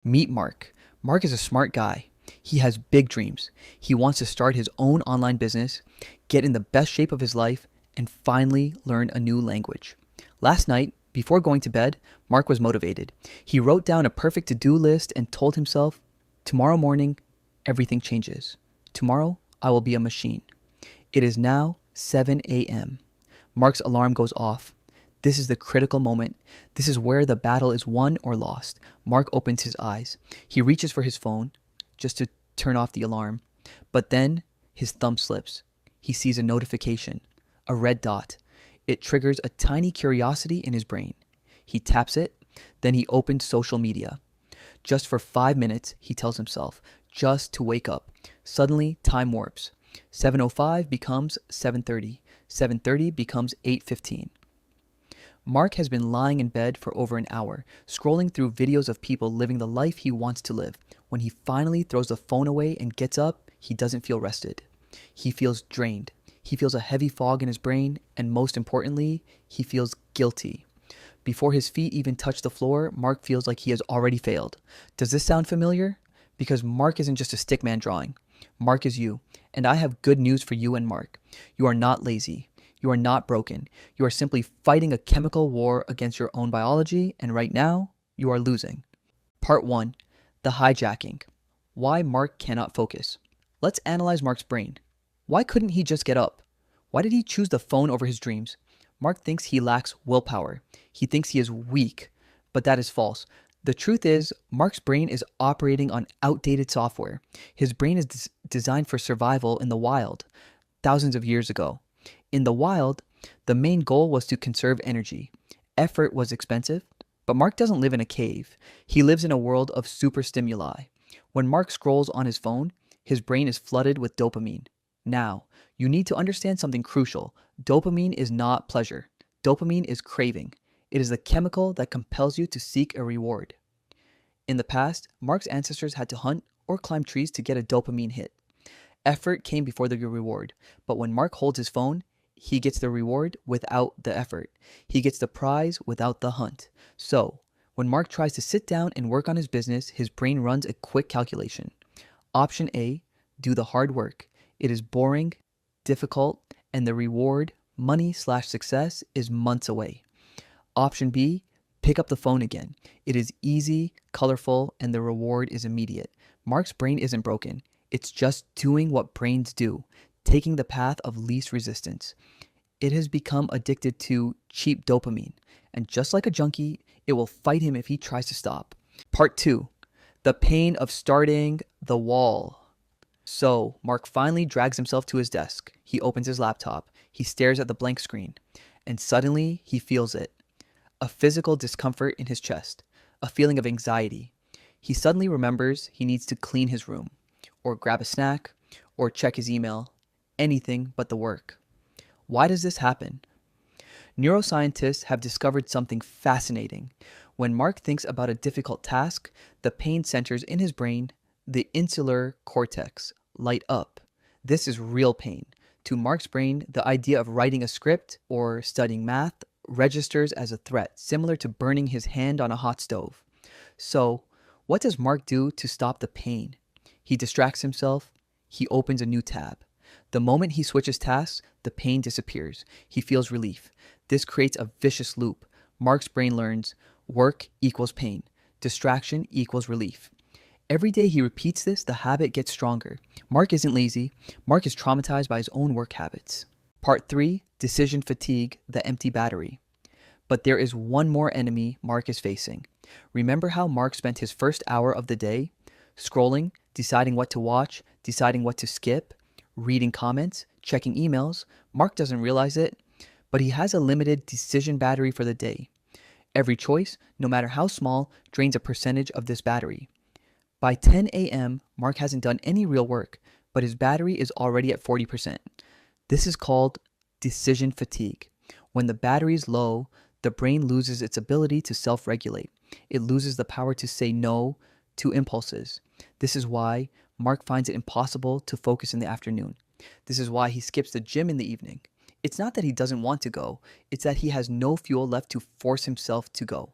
Meet Mark. Mark is a smart guy. He has big dreams. He wants to start his own online business, get in the best shape of his life, and finally learn a new language. Last night, before going to bed, Mark was motivated. He wrote down a perfect to do list and told himself, "Tomorrow morning, everything changes. Tomorrow, I will be a machine." It is now 7 a.m. Mark's alarm goes off. This is the critical moment. This is where the battle is won or lost. Mark opens his eyes. He reaches for his phone just to turn off the alarm. But then his thumb slips. He sees a notification, a red dot. It triggers a tiny curiosity in his brain. He taps it. Then he opens social media. Just for 5 minutes, he tells himself, just to wake up. Suddenly, time warps. 7:05 becomes 7:30. 7:30 becomes 8:15. Mark has been lying in bed for over an hour, scrolling through videos of people living the life he wants to live. When he finally throws the phone away and gets up, he doesn't feel rested. He feels drained. He feels a heavy fog in his brain, and most importantly, he feels guilty. Before his feet even touch the floor, Mark feels like he has already failed. Does this sound familiar? Because Mark isn't just a stickman drawing. Mark is you, and I have good news for you and Mark. You are not lazy. You are not broken. You are simply fighting a chemical war against your own biology, and right now, you are losing. Part 1. The hijacking. Why Mark cannot focus. Let's analyze Mark's brain. Why couldn't he just get up? Why did he choose the phone over his dreams? Mark thinks he lacks willpower. He thinks he is weak, but that is false. The truth is, Mark's brain is operating on outdated software. His brain is designed for survival in the wild, thousands of years ago. In the wild, the main goal was to conserve energy. Effort was expensive, but Mark doesn't live in a cave. He lives in a world of super stimuli. When Mark scrolls on his phone, his brain is flooded with dopamine. Now, you need to understand something crucial. Dopamine is not pleasure. Dopamine is craving. It is the chemical that compels you to seek a reward. In the past, Mark's ancestors had to hunt or climb trees to get a dopamine hit. Effort came before the reward, but when Mark holds his phone, he gets the reward without the effort. He gets the prize without the hunt. So, when Mark tries to sit down and work on his business, his brain runs a quick calculation. Option A, do the hard work. It is boring, difficult, and the reward, money/success, is months away. Option B, pick up the phone again. It is easy, colorful, and the reward is immediate. Mark's brain isn't broken. It's just doing what brains do, taking the path of least resistance. It has become addicted to cheap dopamine, and just like a junkie, it will fight him if he tries to stop. Part 2. The pain of starting the wall. So, Mark finally drags himself to his desk. He opens his laptop. He stares at the blank screen, and suddenly he feels it. A physical discomfort in his chest, a feeling of anxiety. He suddenly remembers he needs to clean his room, or grab a snack, or check his email. Anything but the work. Why does this happen? Neuroscientists have discovered something fascinating. When Mark thinks about a difficult task, the pain centers in his brain, the insular cortex, light up. This is real pain. To Mark's brain, the idea of writing a script or studying math registers as a threat, similar to burning his hand on a hot stove. So, what does Mark do to stop the pain? He distracts himself. He opens a new tab. The moment he switches tasks, the pain disappears. He feels relief. This creates a vicious loop. Mark's brain learns work equals pain. Distraction equals relief. Every day he repeats this, the habit gets stronger. Mark isn't lazy. Mark is traumatized by his own work habits. Part 3, decision fatigue, the empty battery. But there is one more enemy Mark is facing. Remember how Mark spent his first hour of the day scrolling, deciding what to watch, deciding what to skip, reading comments, checking emails? Mark doesn't realize it, but he has a limited decision battery for the day. Every choice, no matter how small, drains a percentage of this battery. By 10 a.m., Mark hasn't done any real work, but his battery is already at 40%. This is called decision fatigue. When the battery is low, the brain loses its ability to self-regulate. It loses the power to say no to impulses. This is why Mark finds it impossible to focus in the afternoon. This is why he skips the gym in the evening. It's not that he doesn't want to go, it's that he has no fuel left to force himself to go.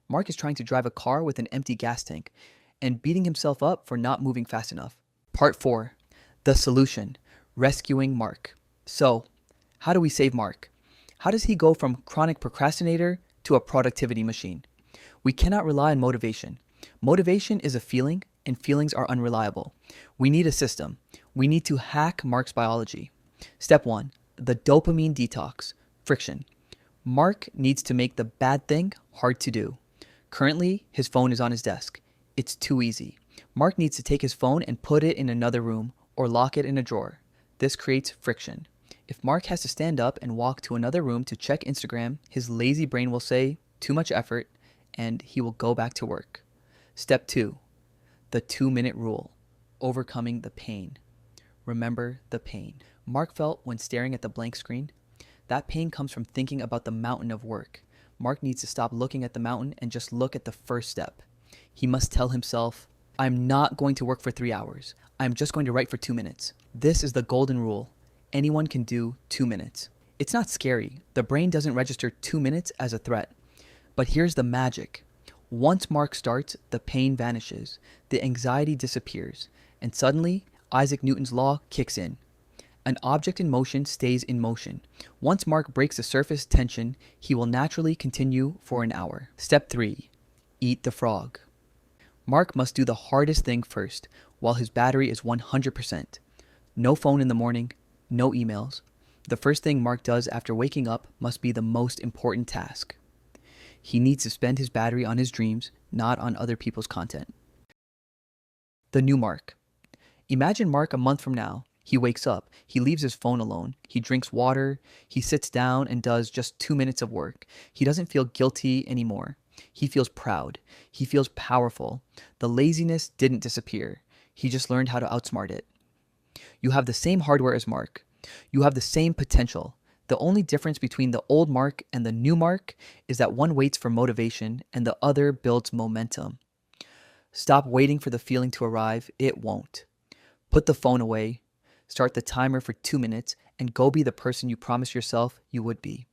Mark is trying to drive a car with an empty gas tank. and beating himself up for not moving fast enough. Part 4. The solution. Rescuing Mark. So, how do we save Mark? How does he go from chronic procrastinator to a productivity machine? We cannot rely on motivation. Motivation is a feeling, and feelings are unreliable. We need a system. We need to hack Mark's biology. Step 1. The dopamine detox. Friction. Mark needs to make the bad thing hard to do. Currently, his phone is on his desk. It's too easy. Mark needs to take his phone and put it in another room or lock it in a drawer. This creates friction. If Mark has to stand up and walk to another room to check Instagram, his lazy brain will say, too much effort, and he will go back to work. Step 2. The 2-minute rule. Overcoming the pain. Remember the pain Mark felt when staring at the blank screen. That pain comes from thinking about the mountain of work. Mark needs to stop looking at the mountain and just look at the first step. He must tell himself, I'm not going to work for 3 hours. I'm just going to write for 2 minutes. This is the golden rule. Anyone can do 2 minutes. It's not scary. The brain doesn't register 2 minutes as a threat. But here's the magic. Once Mark starts, the pain vanishes, the anxiety disappears, and suddenly Isaac Newton's law kicks in. An object in motion stays in motion. Once Mark breaks the surface tension, he will naturally continue for an hour. Step 3. Eat the frog. Mark must do the hardest thing first, while his battery is 100%. No phone in the morning, no emails. The first thing Mark does after waking up must be the most important task. He needs to spend his battery on his dreams, not on other people's content. The new Mark. Imagine Mark a month from now. He wakes up, he leaves his phone alone, he drinks water, he sits down and does just 2 minutes of work. He doesn't feel guilty anymore. He feels proud. He feels powerful. The laziness didn't disappear. He just learned how to outsmart it. You have the same hardware as Mark. You have the same potential. The only difference between the old Mark and the new Mark is that one waits for motivation and the other builds momentum. Stop waiting for the feeling to arrive. It won't. Put the phone away. Start the timer for 2 minutes and go be the person you promised yourself you would be.